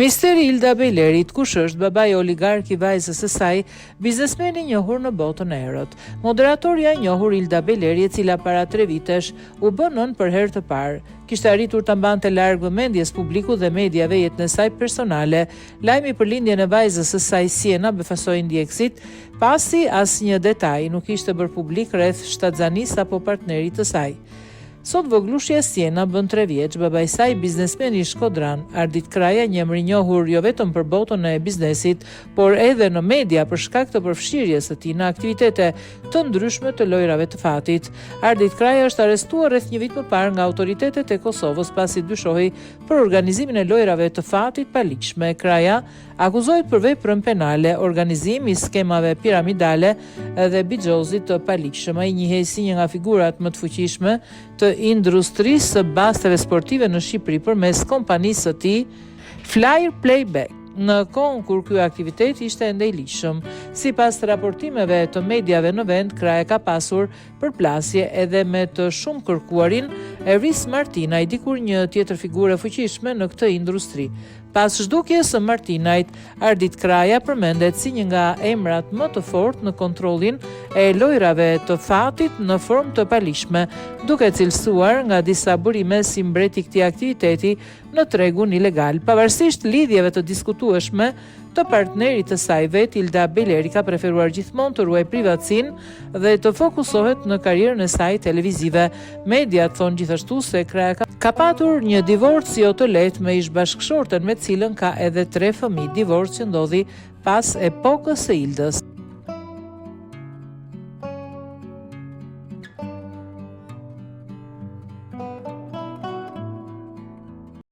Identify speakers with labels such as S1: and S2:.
S1: Misteri Ilda Bejlerit, kush është babai oligark i vajzës së saj, biznesmeni i njohur në botën e errët. Moderatorja e njohur Ilda Bejleri, e cila para 3 vitesh u bë nën për herë të parë, kishte arritur ta mbante larg vëmendjes publiku dhe mediave jetën e saj personale. Lajmi për lindjen e vajzës së saj Siena befasoi ndjekësit, pasi asnjë detaj nuk ishte bërë publik rreth shtatzanisë apo partnerit të saj. Sot voglushja Siena bën 3 vjeç, babai i saj biznesmeni i Shkodran, Ardit Kraja, një emër i njohur jo vetëm për botën e biznesit, por edhe në media për shkak të përfshirjes së tij në aktivitete të ndryshme të lojrave të fatit. Ardit Kraja është arrestuar rreth një vit më parë nga autoritetet e Kosovës pasi dyshohej për organizimin e lojrave të fatit paligjshme. Kraja akuzohet për veprën penale, organizim i skemave piramidale dhe bixhozit të paligjshëm. Ai njihej si një nga figurat më të fuqishme të industrisë së basteve sportive në Shqipëri përmes kompanisë së tij Flyer Playback, në kohën kur ky aktivitet ishte ende i ligjshëm. Sipas raportimeve të mediave në vend, Kraja ka pasur përplasje edhe me të shumë kërkuarin Eris Martinaj, dikur një tjetër figurë fuqishme në këtë industri. Pas zhdukjes së Martinajt, Ardit Kraja përmendet si një nga emrat më të fortë në kontrollin e lojrave të fatit në formë të paligjshme, duke cilësuar nga disa burime si mbreti i këtij aktiviteti në tregun ilegal. Pavarësisht lidhjeve të diskutueshme të partnerit të saj vet, Ilda Bejleri ka preferuar gjithmonë të ruaj privatësinë dhe të fokusohet në karrierën e saj televizive. Mediat thonë gjithashtu se Kraja ka patur një divorc jo të lehtë me ish-bashkëshorten me cilën ka edhe 3 fëmijë, divorc që ndodhi pas epokës së Ildës.